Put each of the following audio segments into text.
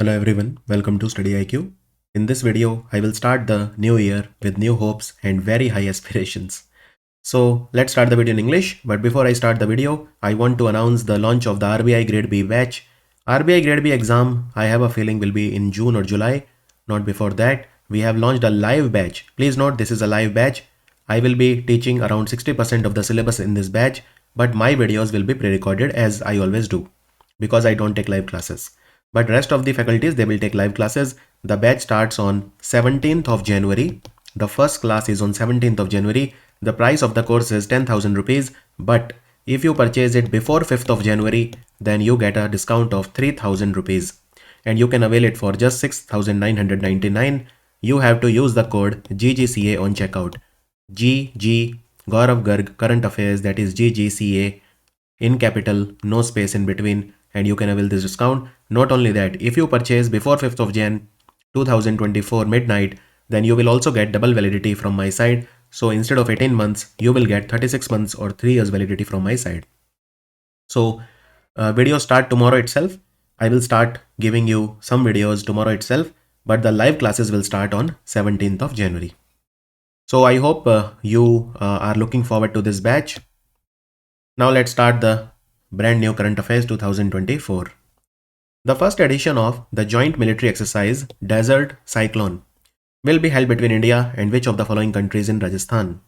Hello everyone, welcome to Study IQ. In this video, I will start the new year with new hopes and very high aspirations. So let's start the video in English. But before I start the video, I want to announce the launch of the RBI Grade B batch. RBI Grade B exam, I have a feeling will be in June or July, not before that. We have launched a live batch. Please note this is a live batch. I will be teaching around 60% of the syllabus in this batch, but my videos will be pre-recorded as I always do because I don't take live classes. But rest of the faculties, they will take live classes. The batch starts on 17th of January. The first class is on 17th of January. The price of the course is 10,000 rupees. But if you purchase it before 5th of January, then you get a discount of 3,000 rupees. And you can avail it for just 6,999. You have to use the code GGCA on checkout. GG Gaurav Garg Current Affairs, that is GGCA in capital, no space in between, and you can avail this discount. Not only that, if you purchase before 5th of Jan 2024 midnight, then you will also get double validity from my side. So instead of 18 months, you will get 36 months or 3 years validity from my side. So video start tomorrow itself. I will start giving you some videos tomorrow itself, but the live classes will start on 17th of January. So I hope you are looking forward to this batch. Now let's start the brand new current affairs 2024. The first edition of the joint military exercise Desert Cyclone will be held between India and which of the following countries in Rajasthan?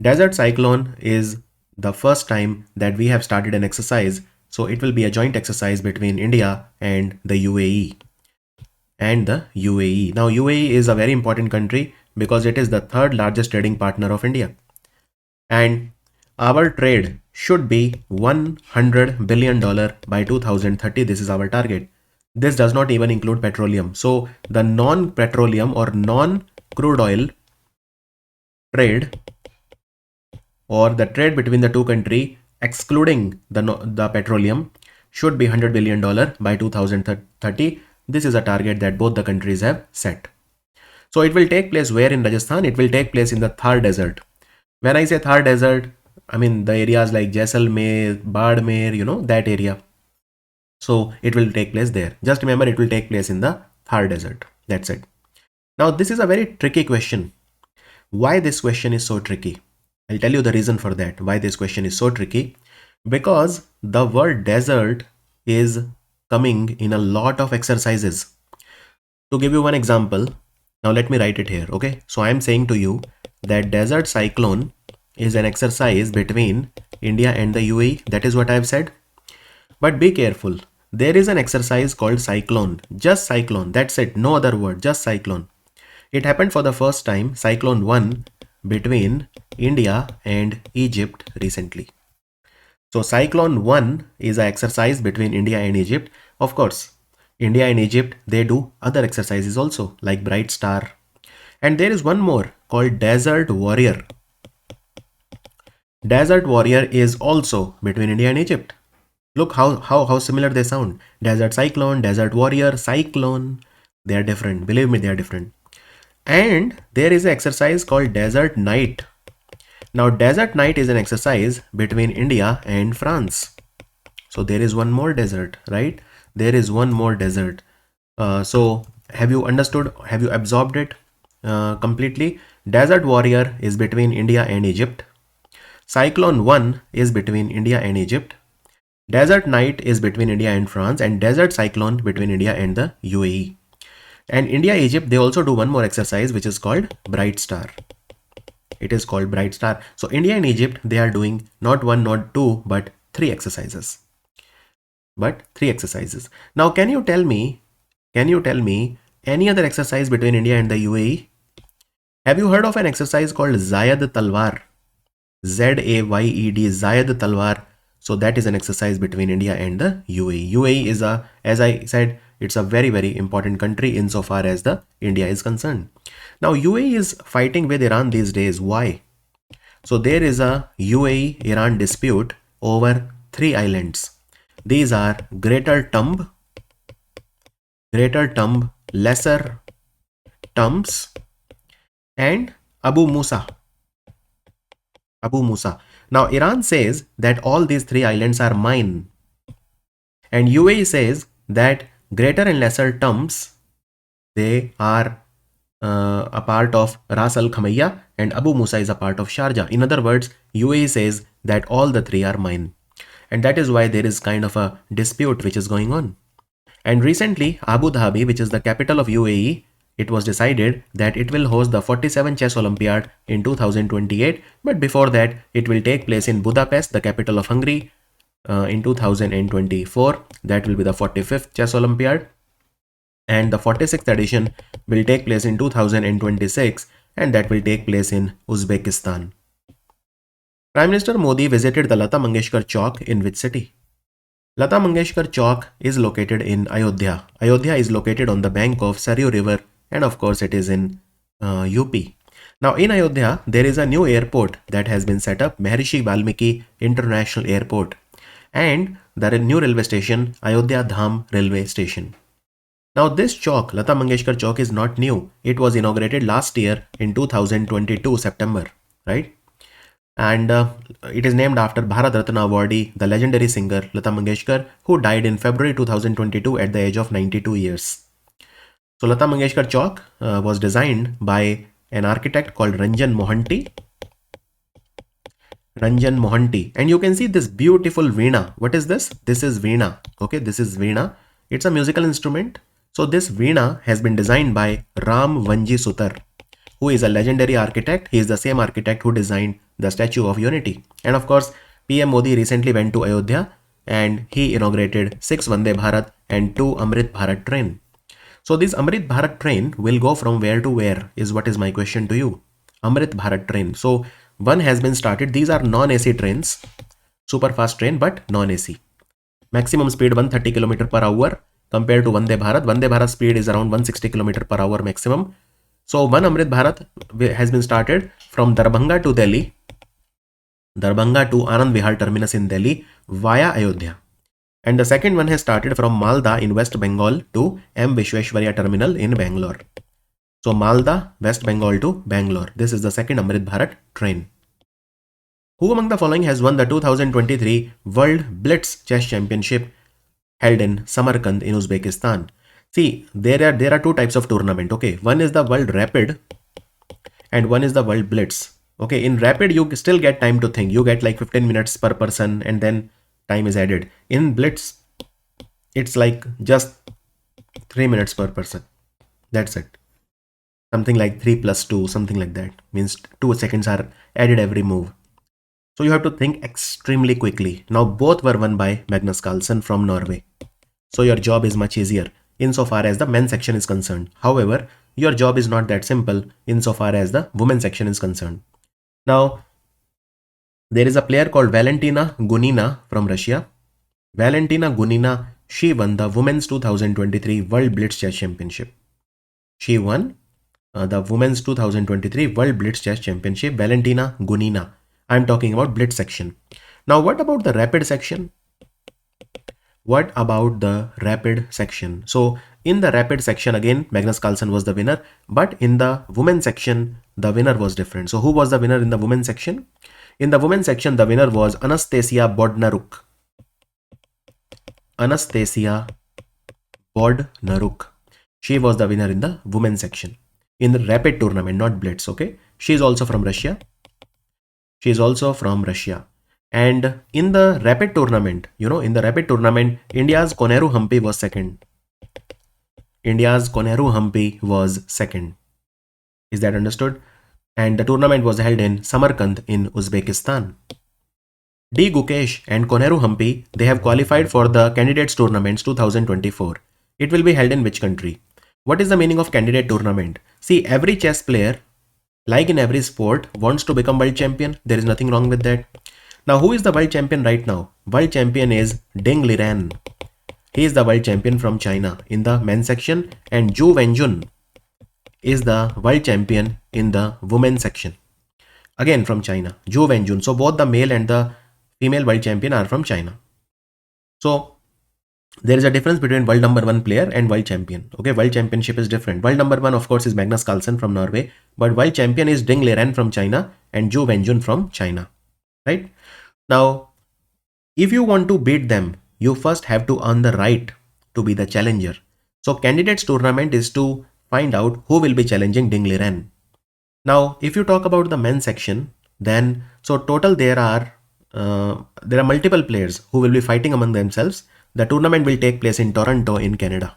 Desert Cyclone is the first time that we have started an exercise, so it will be a joint exercise between India and the UAE. Now UAE is a very important country because it is the third largest trading partner of India. And our trade should be $100 billion by 2030. This is our target. This does not even include petroleum. So the non-petroleum or non-crude oil trade, or the trade between the two countries excluding the petroleum, should be $100 billion by 2030. This is a target that both the countries have set. So it will take place where in Rajasthan? It will take place in the Thar Desert. When I say Thar Desert, I mean the areas like Jaisalmer, Badmer, that area. So it will take place there. Just remember, it will take place in the Thar Desert. That's it. Now this is a very tricky question. Why this question is so tricky? I'll tell you the reason for that. Why this question is so tricky? Because the word desert is coming in a lot of exercises. To give you one example, now let me write it here. Okay. So I am saying to you that desert cyclone is an exercise between India and the UAE. That is what I have said. But be careful. There is an exercise called cyclone. Just cyclone. That's it. No other word. Just cyclone. It happened for the first time, Cyclone 1, between India and Egypt recently. So Cyclone 1 is an exercise between India and Egypt. Of course, India and Egypt, they do other exercises also, like Bright Star. And there is one more called Desert Warrior. Desert Warrior is also between India and Egypt. Look how similar they sound. Desert Cyclone, Desert Warrior, Cyclone. They are different. Believe me, they are different. And there is an exercise called Desert Night. Now, Desert Night is an exercise between India and France. So there is one more desert, right? There is one more desert. So have you understood? Have you absorbed it completely? Desert Warrior is between India and Egypt. Cyclone 1 is between India and Egypt. Desert Night is between India and France, and Desert Cyclone between India and the UAE. And India, Egypt, they also do one more exercise which is called Bright Star. It is called Bright Star. So India and Egypt, they are doing not one, not two, but three exercises. Now, can you tell me any other exercise between India and the UAE? Have you heard of an exercise called Zayed Talwar? Zayed, Zayed Talwar. So that is an exercise between India and the UAE. UAE is as I said, it's a very, very important country insofar as the India is concerned. Now UAE is fighting with Iran these days. Why? So there is a UAE-Iran dispute over 3 islands. These are Greater Tumb, Lesser Tums, and Abu Musa. Now Iran says that all these 3 islands are mine, and UAE says that greater and lesser terms, they are a part of Ras Al Khaimah, and Abu Musa is a part of Sharjah. In other words, UAE says that all the three are mine. And that is why there is kind of a dispute which is going on. And recently, Abu Dhabi, which is the capital of UAE, it was decided that it will host the 47th Chess Olympiad in 2028. But before that, it will take place in Budapest, the capital of Hungary, in 2024. That will be the 45th Chess Olympiad. And the 46th edition will take place in 2026, and that will take place in Uzbekistan. Prime Minister Modi visited the Lata Mangeshkar Chowk in which city? Lata Mangeshkar Chowk is located in Ayodhya. Ayodhya is located on the bank of Saryu River, and of course it is in UP. Now in Ayodhya, there is a new airport that has been set up, Maharishi Valmiki International Airport, and the new railway station, Ayodhya Dham Railway Station. Now this chowk, Lata Mangeshkar Chowk, is not new. It was inaugurated last year in 2022 September, right? And it is named after Bharat Ratna awardee, the legendary singer Lata Mangeshkar, who died in February 2022 at the age of 92 years. So Lata Mangeshkar Chowk was designed by an architect called Ranjan Mohanty. And you can see this beautiful veena. What is this? This is veena. Okay, this is veena. It's a musical instrument. So this veena has been designed by Ram Vanji Sutar, who is a legendary architect. He is the same architect who designed the Statue of Unity. And of course, PM Modi recently went to Ayodhya and he inaugurated 6 Vande Bharat and 2 Amrit Bharat train. So this Amrit Bharat train will go from where to where is what is my question to you. Amrit Bharat train. So one has been started. These are non-AC trains, super fast train, but non-AC. Maximum speed 130 km per hour compared to Vande Bharat. Vande Bharat speed is around 160 km per hour maximum. So one Amrit Bharat has been started from Darbhanga to Delhi, Darbhanga to Anand Vihar terminus in Delhi via Ayodhya. And the second one has started from Malda in West Bengal to M. Vishweshwarya terminal in Bangalore. So Malda, West Bengal to Bangalore. This is the second Amrit Bharat train. Who among the following has won the 2023 World Blitz Chess Championship held in Samarkand in Uzbekistan? See, there are two types of tournament. Okay, one is the World Rapid and one is the World Blitz. Okay, in Rapid you still get time to think. You get like 15 minutes per person and then time is added. In Blitz, it's like just 3 minutes per person. That's it. Something like 3 plus 2, something like that. Means 2 seconds are added every move. So you have to think extremely quickly. Now both were won by Magnus Carlsen from Norway. So your job is much easier insofar as the men's section is concerned. However, your job is not that simple insofar as the women's section is concerned. Now, there is a player called Valentina Gunina from Russia. Valentina Gunina, she won the Women's 2023 World Blitz Chess Championship. She won the Women's 2023 World Blitz Chess Championship, Valentina Gunina. I am talking about Blitz section. Now, what about the Rapid section? What about the Rapid section? So, in the Rapid section, again, Magnus Carlsen was the winner. But in the Women's section, the winner was different. So, who was the winner in the Women's section? In the Women's section, the winner was Anastasia Bodnaruk. Anastasia Bodnaruk. She was the winner in the Women's section. In the Rapid tournament, not Blitz, okay? She is also from Russia. She is also from Russia. And in the Rapid tournament, in the Rapid tournament, India's Koneru Hampi was second. India's Koneru Hampi was second. Is that understood? And the tournament was held in Samarkand in Uzbekistan. D. Gukesh and Koneru Hampi, they have qualified for the Candidates Tournaments 2024. It will be held in which country? What is the meaning of candidate tournament? See, every chess player, like in every sport, wants to become world champion. There is nothing wrong with that. Now, who is the world champion right now? World champion is Ding Liren. He is the world champion from China in the men's section, and Zhu Wenjun is the world champion in the women's section. Again from China, Zhu Wenjun. So both the male and the female world champion are from China. So there is a difference between world number 1 player and world champion. Okay, world championship is different. World number 1 of course is Magnus Carlsen from Norway, but world champion is Ding Liren from China and Zhu Wenjun from China. Right? Now, if you want to beat them, you first have to earn the right to be the challenger. So candidates tournament is to find out who will be challenging Ding Liren. Now, if you talk about the men's section, then so total there are multiple players who will be fighting among themselves. The tournament will take place in Toronto in Canada.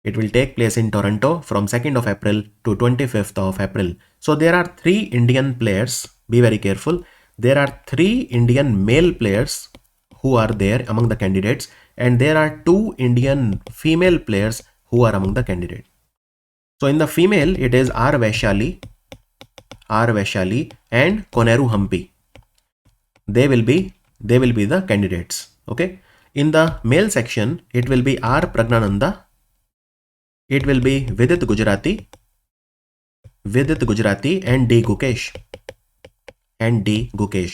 It will take place in Toronto from 2nd of April to 25th of April. So there are 3 Indian players. Be very careful. There are 3 Indian male players who are there among the candidates, and there are 2 Indian female players who are among the candidates. So in the female, it is R. Vaishali and Koneru Hampi. They will be the candidates. Okay. In the male section, it will be R. Pragnananda. It will be Vidit Gujarati and D. Gukesh.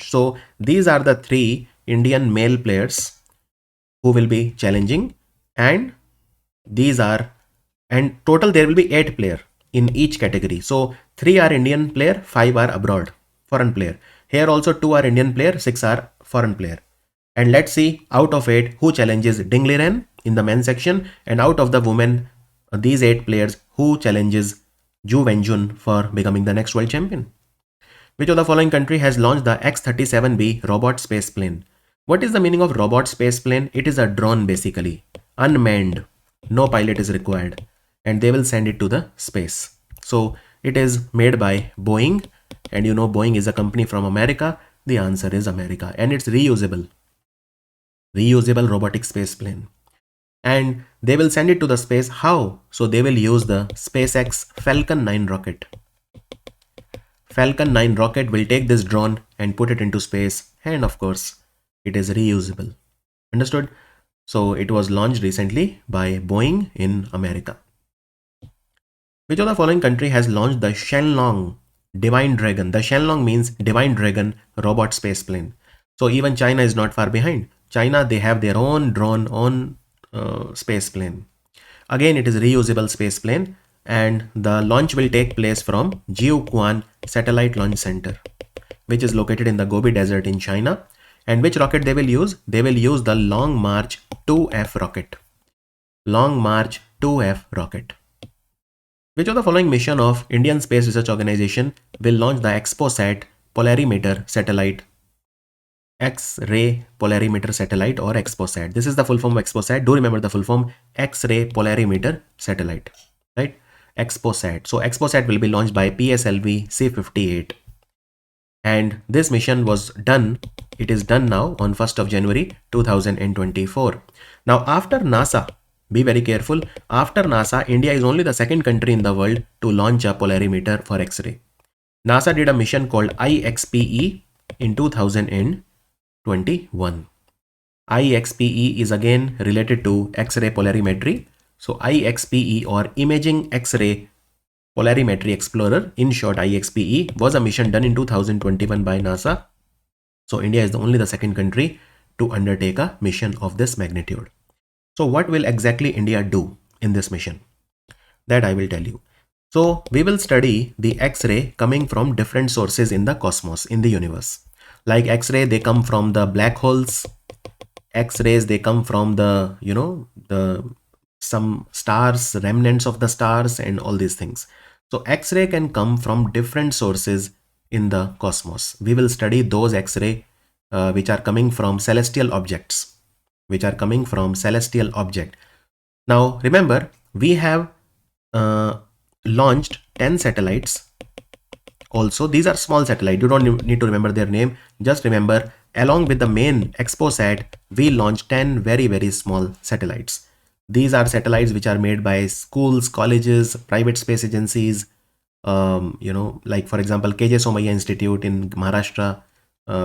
So these are the 3 Indian male players who will be challenging, and total there will be 8 players in each category. So 3 are Indian player, 5 are abroad, foreign player. Here also 2 are Indian player, 6 are foreign player. And let's see out of 8 who challenges Ding Liren in the men's section, and out of the women, these 8 players who challenges Zhu Wenjun for becoming the next world champion. Which of the following country has launched the X-37B robot space plane? What is the meaning of robot space plane? It is a drone basically, unmanned, no pilot is required, and they will send it to the space. So it is made by Boeing, and you know Boeing is a company from America. The answer is America, and it's reusable robotic space plane. And they will send it to the space. How? So they will use the SpaceX Falcon 9 rocket. Falcon 9 rocket will take this drone and put it into space, and of course it is reusable. Understood? So it was launched recently by Boeing in America. Which of the following country has launched the Shenlong Divine Dragon? The Shenlong means Divine Dragon robot space plane. So even China is not far behind. China, they have their own drone, own space plane. Again, it is reusable space plane, and the launch will take place from Jiuquan Satellite Launch Center, which is located in the Gobi Desert in China. And which rocket they will use? They will use the Long March 2F rocket. Long March 2F rocket. Which of the following mission of Indian Space Research Organization will launch the XPOSat Polarimeter satellite? X-ray polarimeter satellite, or XPOSat. This is the full form of XPOSat. Do remember the full form: X-ray polarimeter satellite, right? XPOSat. So XPOSat will be launched by PSLV C58. And this mission was done. It is done now on 1st of January 2024. Now after NASA, be very careful. After NASA, India is only the 2nd country in the world to launch a polarimeter for X-ray. NASA did a mission called IXPE in 2021. IXPE is again related to X-ray polarimetry. So IXPE, or Imaging X-ray Polarimetry Explorer, in short IXPE, was a mission done in 2021 by NASA. So India is only the 2nd country to undertake a mission of this magnitude. So what will exactly India do in this mission? That I will tell you. So we will study the X-ray coming from different sources in the cosmos, in the universe. Like X-ray, they come from the black holes. X-rays, they come from the, some stars, remnants of the stars, and all these things. So X-ray can come from different sources in the cosmos. We will study those X-ray which are coming from celestial objects. Now remember, we have launched 10 satellites. Also, these are small satellites. You don't need to remember their name. Just remember, along with the main XPOSat, we launched 10 very, very small satellites. These are satellites which are made by schools, colleges, private space agencies, like for example, KJ Somaiya Institute in Maharashtra.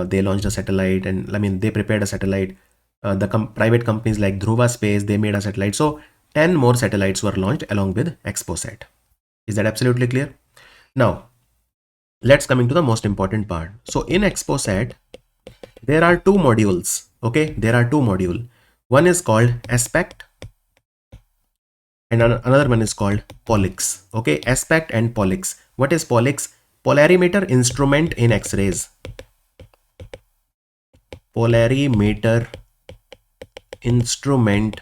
They launched a satellite, and they prepared a satellite. The private companies like Dhruva Space, they made a satellite. So 10 more satellites were launched along with XPOSat. Is that absolutely clear? Now, let's come into the most important part. So in XPOSat, there are 2 modules. Okay, there are 2 modules. One is called Aspect, and another one is called Pollux. Okay, Aspect and Pollux. What is Pollux? Polarimeter instrument in X-rays. Polarimeter instrument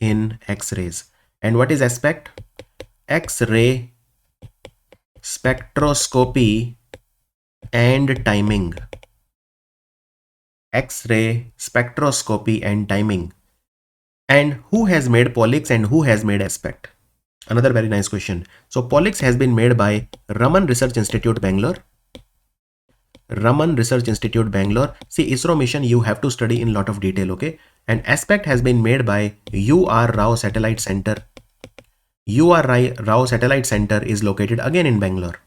in X-rays. And what is aspect? X-ray spectroscopy and timing. X-ray spectroscopy and timing. And who has made Polix and who has made aspect? Another very nice question. So Polix has been made by Raman Research Institute, Bangalore. Raman Research Institute, Bangalore. See, ISRO mission you have to study in lot of detail, okay? And aspect has been made by U.R. Rao Satellite Center. U.R. Rao Satellite Center is located again in Bangalore.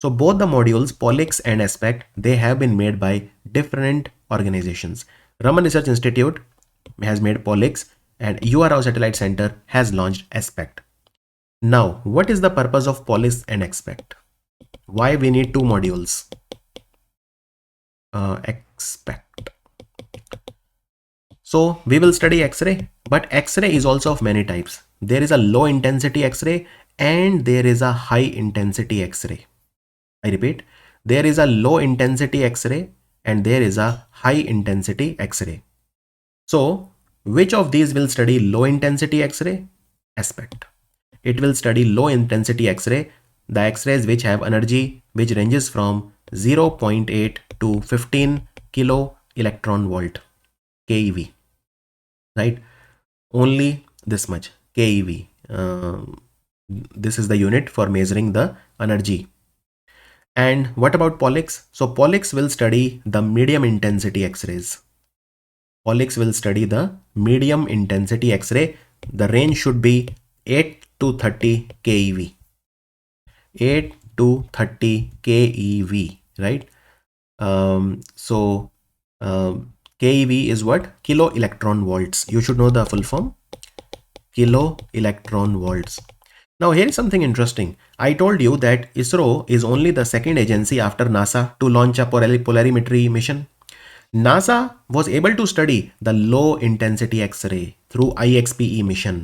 So both the modules, Polix and aspect, they have been made by different organizations. Raman Research Institute has made Polix and U.R. Rao Satellite Center has launched aspect. Now, what is the purpose of Polix and aspect? Why we need two modules? Aspect. So we will study X-ray, but X-ray is also of many types. There is a low intensity X-ray and there is a high intensity X-ray. I repeat, there is a low intensity X-ray and there is a high intensity X-ray. So which of these will study low intensity X-ray? Aspect. It will study low intensity X-ray, the X-rays which have energy which ranges from 0.8 to 15 kilo electron volt, keV, right? Only this much, keV. This is the unit for measuring the energy. And what about Polix? So Polix will study the medium intensity X-rays. Polix will study the medium intensity X-ray. The range should be 8 to 30 keV. 8 to 30 keV, right? keV is what? Kilo electron volts. You should know the full form. Kilo electron volts. Now here is something interesting. I told you that ISRO is only the second agency after NASA to launch a polarimetry mission. NASA was able to study the low intensity X-ray through IXPE mission.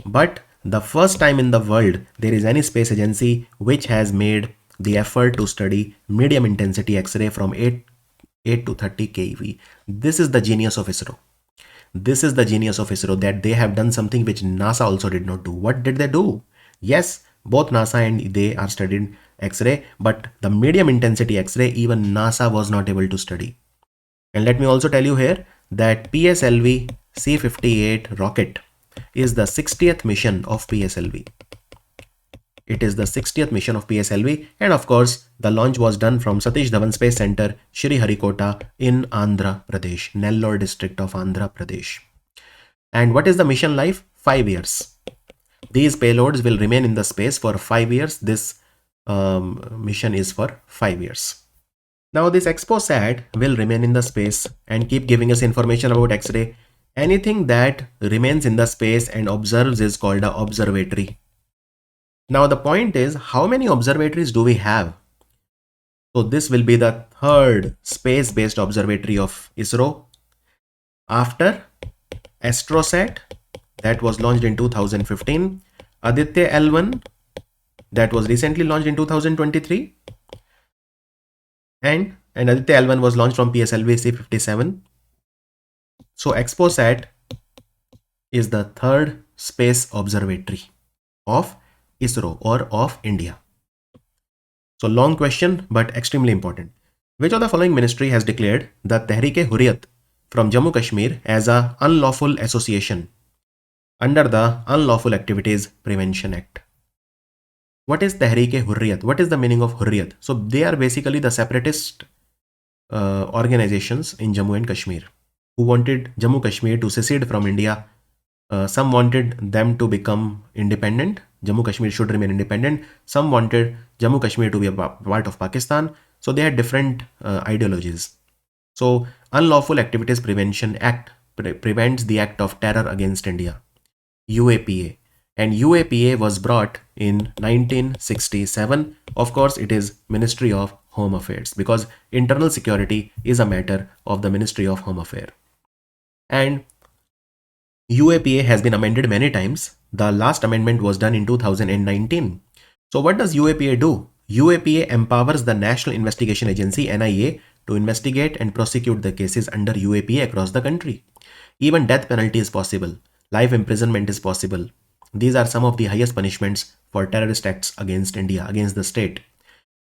But the first time in the world there is any space agency which has made the effort to study medium intensity X-ray from 8 to 30 keV. This is the genius of ISRO. This is the genius of ISRO, that they have done something which NASA also did not do. What did they do? Yes, both NASA and they are studying X-ray, but the medium intensity X-ray even NASA was not able to study. And let me also tell you here that PSLV C-58 rocket is the 60th mission of PSLV. It is the 60th mission of PSLV, and of course the launch was done from Satish Dhawan Space Center, Sriharikota in Andhra Pradesh, Nellore district of Andhra Pradesh. And what is the mission life? 5 years. These payloads will remain in the space for 5 years. This mission is for 5 years. Now this XPOSat will remain in the space and keep giving us information about X-ray. Anything that remains in the space and observes is called an observatory. Now the point is, how many observatories do we have? So this will be the third space-based observatory of ISRO after AstroSat that was launched in 2015, Aditya L1 that was recently launched in 2023, and Aditya L1 was launched from PSLV C-57. So XPOSat is the third space observatory of ISRO or of India. So long question but extremely important. Which of the following ministry has declared the Tehreek-e-Hurriyat from Jammu Kashmir as a unlawful association under the Unlawful Activities Prevention Act? What is Tehreek-e-Hurriyat? What is the meaning of Hurriyat? So they are basically the separatist organizations in Jammu and Kashmir who wanted Jammu Kashmir to secede from India. Some wanted them to become independent. Jammu Kashmir should remain independent. Some wanted Jammu Kashmir to be a part of Pakistan. So they had different ideologies. So Unlawful Activities Prevention Act prevents the act of terror against India, UAPA. And UAPA was brought in 1967. Of course, it is Ministry of Home Affairs because internal security is a matter of the Ministry of Home Affairs. And UAPA has been amended many times. The last amendment was done in 2019. So what does UAPA do? UAPA empowers the National Investigation Agency NIA to investigate and prosecute the cases under UAPA across the country. Even death penalty is possible. Life imprisonment is possible. These are some of the highest punishments for terrorist acts against India, against the state.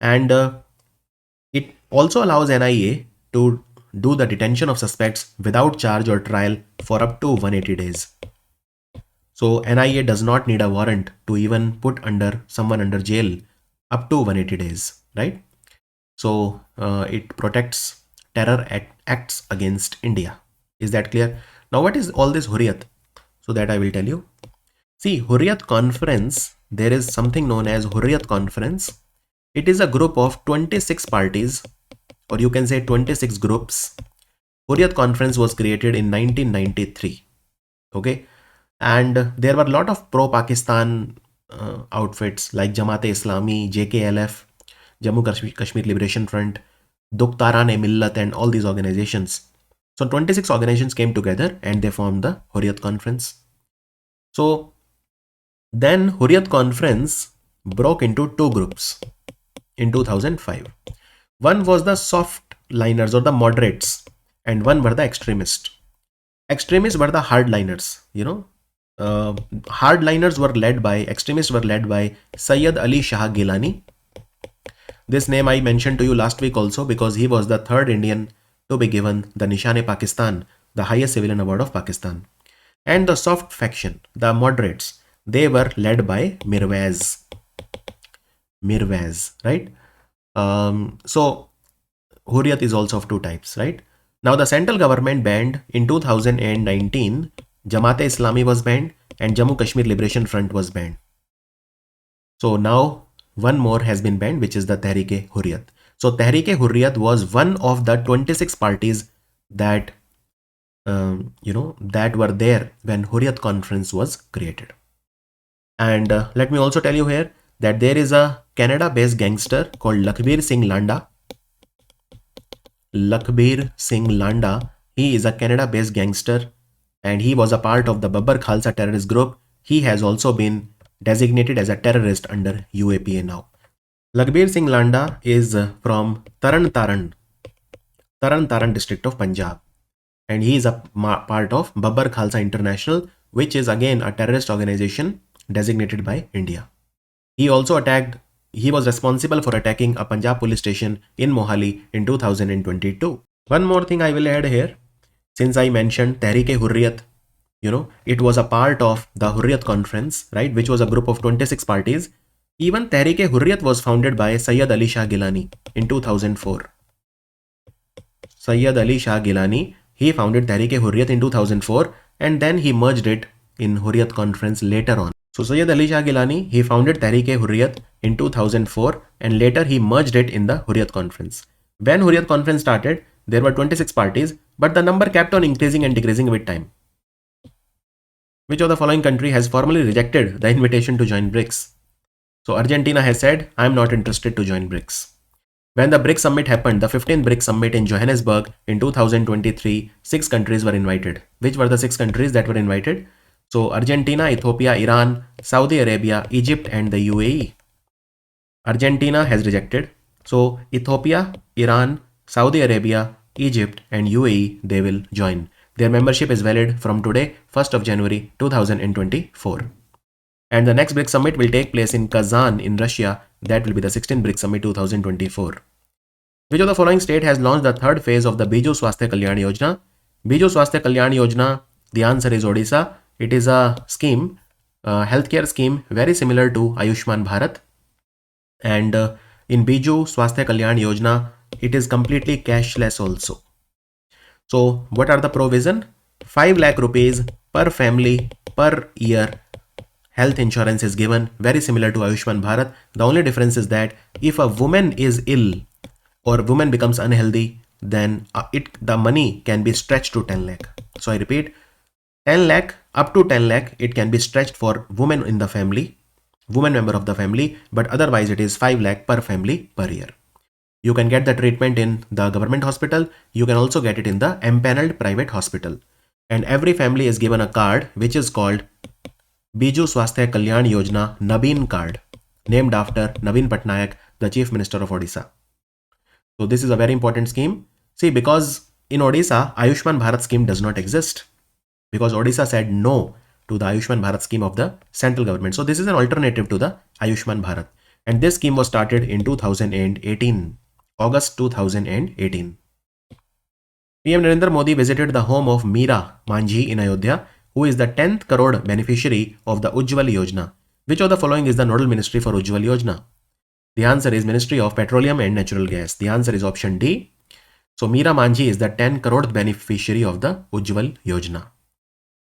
And it also allows NIA to do the detention of suspects without charge or trial for up to 180 days. So NIA does not need a warrant to even put someone under jail up to 180 days, right? So it protects terror acts against India. Is that clear? Now what is all this Hurriyat? So that I will tell you. See, Hurriyat Conference, there is something known as Hurriyat Conference. It is a group of 26 parties, or you can say 26 groups. Hurriyat Conference was created in 1993. Okay, and there were a lot of pro-Pakistan outfits like Jamaat-e-Islami, JKLF, Jammu Kashmir Liberation Front, Dukh-Taran-e-Millat, and all these organizations. So 26 organizations came together and they formed the Hurriyat Conference. So then Hurriyat Conference broke into two groups in 2005. One was the soft liners or the moderates, and one were the extremists. Extremists were the hardliners, extremists were led by Sayyid Ali Shah Gilani. This name I mentioned to you last week also because he was the third Indian to be given the Nishan-e-Pakistan, the highest civilian award of Pakistan. And the soft faction, the moderates, they were led by Mirwaiz, right? So Hurriyat is also of two types, right? Now the central government banned in 2019, Jamaat-e-Islami was banned and Jammu Kashmir Liberation Front was banned. So now one more has been banned, which is the Tehreek-e-Hurriyat. So Tehreek-e-Hurriyat was one of the 26 parties that that were there when Hurriyat Conference was created. And let me also tell you here that there is a Canada-based gangster called Lakhbir Singh Landa. Lakhbir Singh Landa, he is a Canada-based gangster and he was a part of the Babbar Khalsa terrorist group. He has also been designated as a terrorist under UAPA now. Lakhbir Singh Landa is from Taran Taran district of Punjab, and he is a part of Babbar Khalsa International, which is again a terrorist organization designated by India. He was responsible for attacking a Punjab police station in Mohali in 2022. One more thing I will add here, since I mentioned Tehreek-e-Hurriyat, it was a part of the Hurriyat Conference, right, which was a group of 26 parties. Even Tehreek-e-Hurriyat was founded by Sayyid Ali Shah Gilani in 2004. Sayyid Ali Shah Gilani, he founded Tehreek-e-Hurriyat in 2004 and then he merged it in Hurriyat Conference later on. So Sayyid Ali Shah Gilani, he founded Tehreek-e-Hurriyat in 2004 and later he merged it in the Hurriyat Conference. When Hurriyat Conference started, there were 26 parties, but the number kept on increasing and decreasing with time. Which of the following country has formally rejected the invitation to join BRICS? So Argentina has said, I am not interested to join BRICS. When the BRICS summit happened, the 15th BRICS summit in Johannesburg in 2023, 6 countries were invited. Which were the 6 countries that were invited? So Argentina, Ethiopia, Iran, Saudi Arabia, Egypt and the UAE. Argentina has rejected. So Ethiopia, Iran, Saudi Arabia, Egypt and UAE, they will join. Their membership is valid from today, 1st of January 2024. And the next BRICS summit will take place in Kazan in Russia. That will be the 16th BRICS summit 2024. Which of the following state has launched the third phase of the Biju Swasthya Kalyan Yojana? Biju Swasthya Kalyan Yojana, the answer is Odisha. It is a scheme, a healthcare scheme very similar to Ayushman Bharat. And in Biju Swasthya Kalyan Yojana, it is completely cashless also. So what are the provision? 5 lakh rupees per family per year health insurance is given, very similar to Ayushman Bharat. The only difference is that if a woman is ill or woman becomes unhealthy, then the money can be stretched to 10 lakh. So I repeat, 10 lakh up to 10 lakh, it can be stretched for women in the family, woman member of the family, but otherwise it is 5 lakh per family per year. You can get the treatment in the government hospital. You can also get it in the empaneled private hospital. And every family is given a card which is called Biju Swasthya Kalyan Yojana Nabeen card, named after Naveen Patnaik, the Chief Minister of Odisha. So this is a very important scheme. See, because in Odisha, Ayushman Bharat scheme does not exist. Because Odisha said no to the Ayushman Bharat scheme of the central government. So this is an alternative to the Ayushman Bharat. And this scheme was started in 2018, August 2018. PM Narendra Modi visited the home of Meera Manjhi in Ayodhya, who is the 10th crore beneficiary of the Ujala Yojana. Which of the following is the nodal ministry for Ujala Yojana? The answer is Ministry of Petroleum and Natural Gas. The answer is option D. So Meera Manjhi is the 10 crore beneficiary of the Ujjwal Yojana.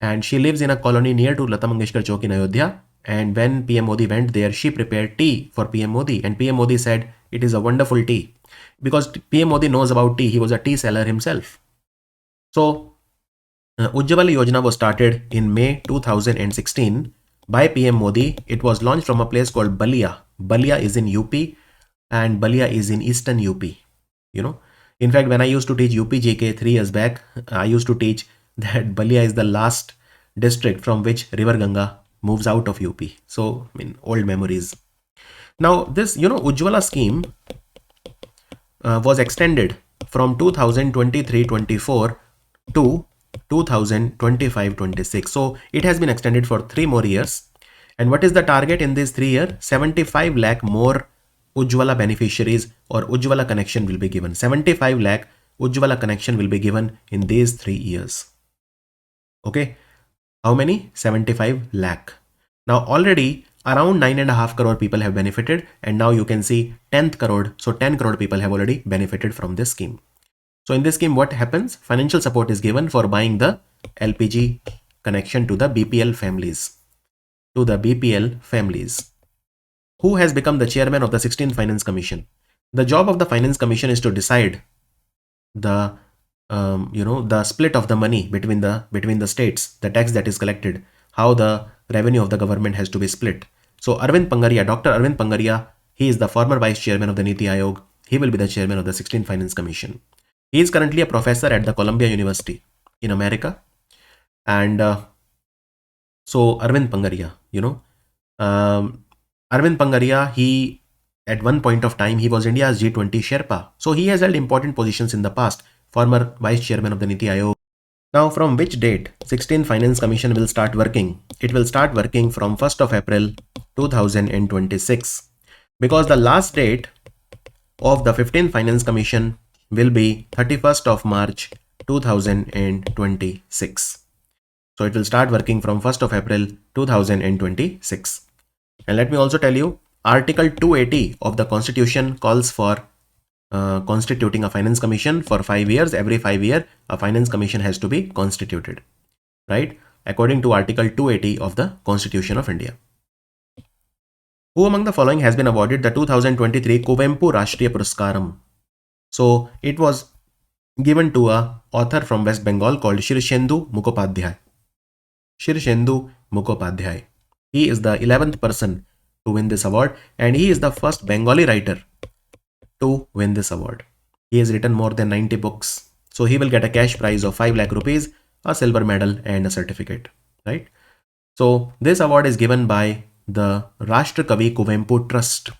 And she lives in a colony near to Lata Mangeshkar Chowk in Ayodhya. And when PM Modi went there, she prepared tea for PM Modi. And PM Modi said, it is a wonderful tea. Because PM Modi knows about tea. He was a tea seller himself. So Ujjwal Yojana was started in May 2016 by PM Modi. It was launched from a place called Balia. Balia is in UP and Balia is in eastern UP. You know, in fact, when I used to teach UPGK 3 years back, I used to teach that Balia is the last district from which River Ganga moves out of UP. So, I mean, old memories. Now, this, Ujjwala scheme was extended from 2023-24 to 2025-26. So, it has been extended for 3 more years. And what is the target in this 3 years? 75 lakh more Ujjwala beneficiaries or Ujjwala connection will be given. 75 lakh Ujjwala connection will be given in these 3 years. Okay. How many? 75 lakh. Now already around 9.5 crore people have benefited, and now you can see 10th crore. So 10 crore people have already benefited from this scheme. So in this scheme, what happens? Financial support is given for buying the LPG connection to the BPL families. Who has become the chairman of the 16th Finance Commission? The job of the Finance Commission is to decide the the split of the money between the states, the tax that is collected, how the revenue of the government has to be split. So Dr. Arvind Pangaria, he is the former vice chairman of the Niti Aayog. He will be the chairman of the 16th Finance Commission. He is currently a professor at the Columbia University in America. And so Arvind Pangaria, Arvind Pangaria, he at one point of time, he was India's G20 Sherpa. So he has held important positions in the past, former vice chairman of the Niti Aayog. Now from which date 16th Finance Commission will start working? It will start working from 1st of April 2026. Because the last date of the 15th Finance Commission will be 31st of March 2026. So it will start working from 1st of April 2026. And let me also tell you, Article 280 of the Constitution calls for constituting a finance commission for 5 years. Every 5 years, a finance commission has to be constituted, right? According to Article 280 of the Constitution of India. Who among the following has been awarded the 2023 Kuvempu Rashtriya Puraskaram? So it was given to a author from West Bengal called Shirshendu Mukhopadhyay. Shirshendu Mukhopadhyay. He is the 11th person to win this award, and he is the first Bengali writer to win this award. He has written more than 90 books. So he will get a cash prize of 5 lakh rupees, a silver medal and a certificate, right? So this award is given by the Rashtrakavi Kuvempu Trust.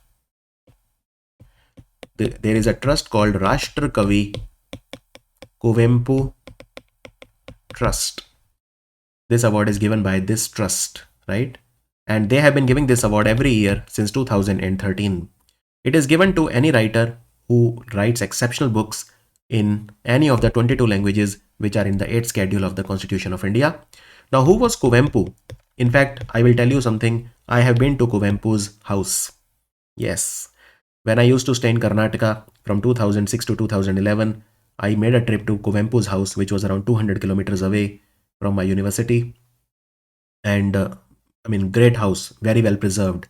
There is a trust called Rashtrakavi Kuvempu Trust. This award is given by this trust, right? And they have been giving this award every year since 2013. It is given to any writer who writes exceptional books in any of the 22 languages which are in the 8th schedule of the Constitution of India. Now, who was Kuvempu? In fact, I will tell you something. I have been to Kuvempu's house. Yes. When I used to stay in Karnataka from 2006 to 2011, I made a trip to Kuvempu's house, which was around 200 kilometers away from my university. And great house, very well preserved.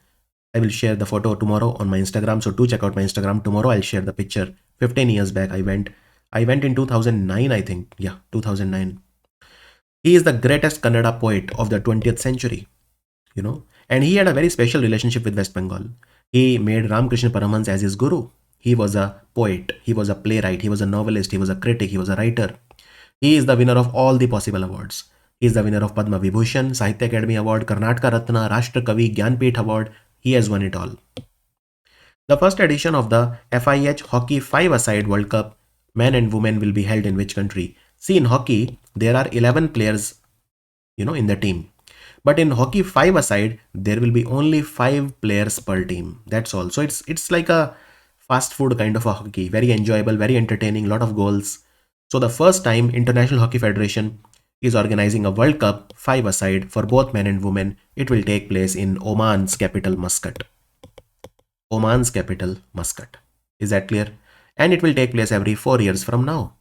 I will share the photo tomorrow on my Instagram. So do check out my Instagram. Tomorrow I'll share the picture. 15 years back I went in 2009, I think. Yeah, 2009. He is the greatest Kannada poet of the 20th century, and he had a very special relationship with West Bengal. He made Ramakrishna Paramahansa as his guru. He was a poet. He was a playwright. He was a novelist. He was a critic. He was a writer. He is the winner of all the possible awards. He is the winner of Padma Vibhushan, Sahitya Academy Award, Karnataka Ratna, Rashtra Kavi, Gyanpith Award. He has won it all. The first edition of the FIH Hockey 5-a-side World Cup, men and women, will be held in which country? See, in hockey, there are 11 players, in the team. But in hockey 5-a-side, there will be only 5 players per team. That's all. So it's like a fast food kind of a hockey. Very enjoyable, very entertaining, lot of goals. So the first time International Hockey Federation is organizing a World Cup 5-a-side for both men and women. It will take place in Oman's capital Muscat. Oman's capital Muscat. Is that clear? And it will take place every 4 years from now.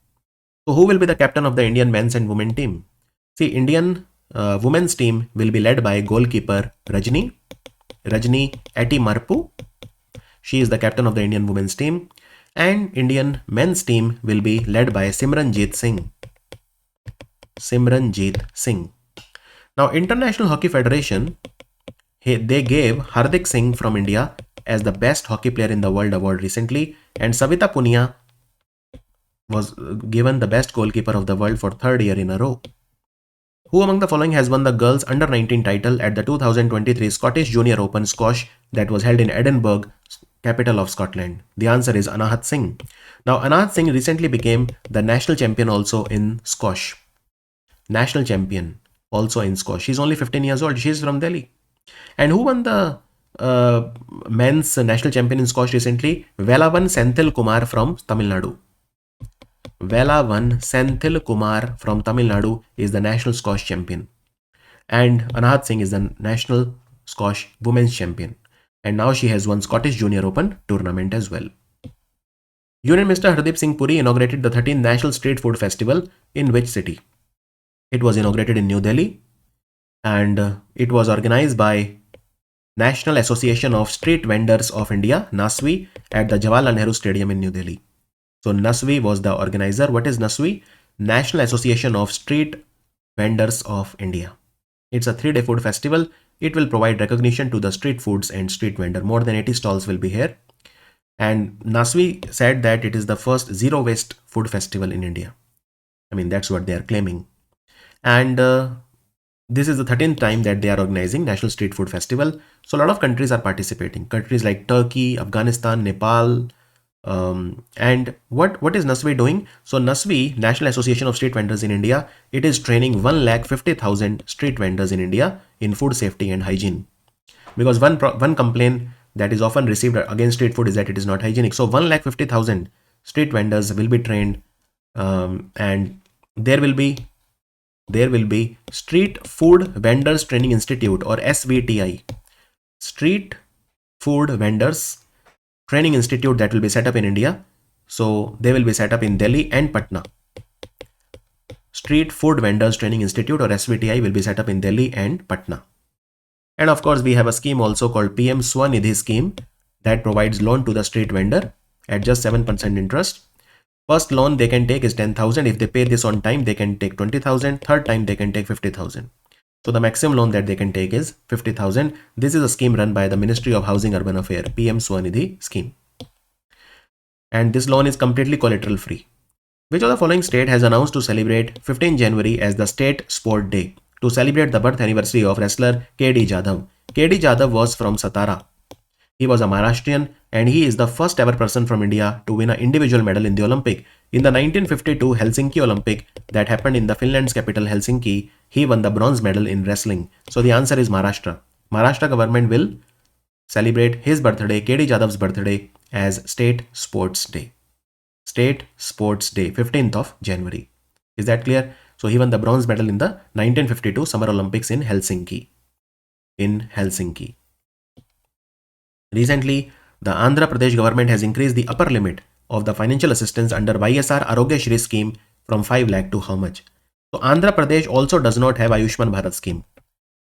So who will be the captain of the Indian men's and women team? See, Indian women's team will be led by goalkeeper Rajni Atimarpu. She is the captain of the Indian women's team. And Indian men's team will be led by Simranjeet Singh. Simranjeet Singh. Now, International Hockey Federation, they gave Hardik Singh from India as the best hockey player in the world award recently, and Savita Punia was given the best goalkeeper of the world for 3rd year in a row. Who among the following has won the girls under 19 title at the 2023 Scottish Junior Open Squash that was held in Edinburgh, capital of Scotland? The answer is Anahat Singh. Now, Anahat Singh recently became the national champion also in squash. National champion also in squash. She's only 15 years old. She's from Delhi. And who won the men's national champion in squash recently? Velavan Senthil Kumar from Tamil Nadu. Velavan Senthil Kumar from Tamil Nadu is the national squash champion. And Anahat Singh is the national squash women's champion. And now she has won Scottish Junior Open tournament as well. Union Minister Hardeep Singh Puri inaugurated the 13th National Street Food Festival in which city? It was inaugurated in New Delhi, and it was organized by National Association of Street Vendors of India, NASVI, at the Jawaharlal Nehru Stadium in New Delhi. So NASVI was the organizer. What is NASVI? National Association of Street Vendors of India. It's a 3-day food festival. It will provide recognition to the street foods and street vendor. More than 80 stalls will be here. And NASVI said that it is the first zero waste food festival in India. I mean, that's what they are claiming. And this is the 13th time that they are organizing National Street Food Festival. So a lot of countries are participating. Countries like Turkey, Afghanistan, Nepal. And what is NASVI doing? So NASVI, National Association of Street Vendors in India, it is training 150,000 street vendors in India in food safety and hygiene. Because one complaint that is often received against street food is that it is not hygienic. So 150,000 street vendors will be trained, and there will be Street Food Vendors Training Institute, or SVTI. Street Food Vendors Training Institute that will be set up in India. So they will be set up in Delhi and Patna. Street Food Vendors Training Institute, or SVTI, will be set up in Delhi and Patna. And of course, we have a scheme also called PM Swanidhi scheme that provides loan to the street vendor at just 7% interest. First loan they can take is 10,000. If they pay this on time, they can take 20,000. Third time they can take 50,000. So the maximum loan that they can take is 50,000. This is a scheme run by the Ministry of Housing Urban Affairs, PM Swanidhi scheme. And this loan is completely collateral free. Which of the following state has announced to celebrate 15 January as the State Sport Day to celebrate the birth anniversary of wrestler KD Jadhav? KD Jadhav was from Satara. He was a Maharashtrian, and he is the first ever person from India to win an individual medal in the Olympic. In the 1952 Helsinki Olympic that happened in the Finland's capital Helsinki, he won the bronze medal in wrestling. So the answer is Maharashtra. Maharashtra government will celebrate his birthday, KD Jadhav's birthday, as State Sports Day. State Sports Day, 15th of January. Is that clear? So he won the bronze medal in the 1952 Summer Olympics in Helsinki. Recently, the Andhra Pradesh government has increased the upper limit of the financial assistance under YSR Arogya Shri scheme from 5 lakh to how much? So Andhra Pradesh also does not have Ayushman Bharat scheme.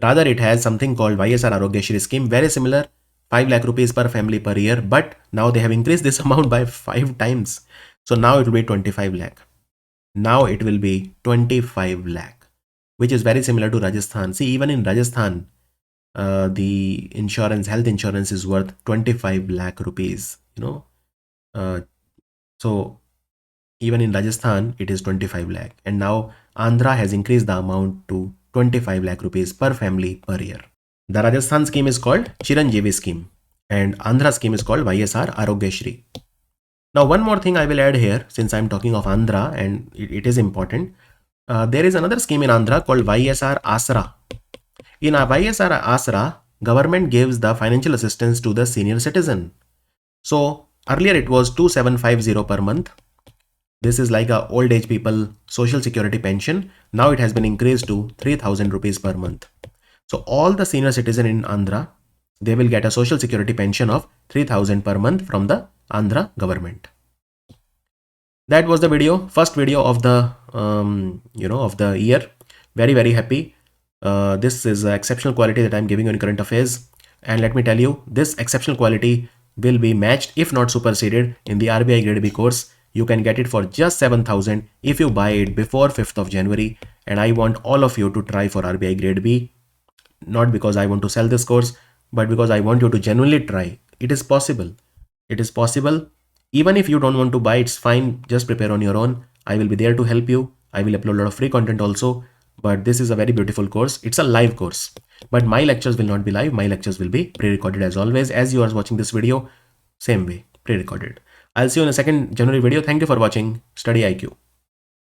Rather, it has something called YSR Arogya Shri scheme, very similar, 5 lakh rupees per family per year, but now they have increased this amount by 5 times. So now it will be 25 lakh. Now it will be 25 lakh, which is very similar to Rajasthan. See, even in Rajasthan, the health insurance is worth 25 lakh rupees, so even in Rajasthan, it is 25 lakh. And now Andhra has increased the amount to 25 lakh rupees per family per year. The Rajasthan scheme is called Chiranjeevi scheme, and Andhra scheme is called YSR Arogya Shri. Now, one more thing I will add here, since I'm talking of Andhra and it is important. There is another scheme in Andhra called YSR Asra. In YSR Asra, government gives the financial assistance to the senior citizen. So earlier it was 2750 per month. This is like a old age people social security pension. Now it has been increased to 3000 rupees per month. So all the senior citizen in Andhra, they will get a social security pension of 3000 per month from the Andhra government. That was the video, first video of the of the year. Very happy. This is exceptional quality that I'm giving you in current affairs, and let me tell you, this exceptional quality will be matched, if not superseded, in the RBI Grade B course. You can get it for just 7,000 if you buy it before 5th of January. And I want all of you to try for RBI Grade B, not because I want to sell this course, but because I want you to genuinely try. It is possible. It is possible. Even if you don't want to buy, it's fine. Just prepare on your own. I will be there to help you. I will upload a lot of free content also. But this is a very beautiful course. It's a live course. But my lectures will not be live. My lectures will be pre-recorded as always. As you are watching this video, same way, pre-recorded. I'll see you in a second January video. Thank you for watching Study IQ.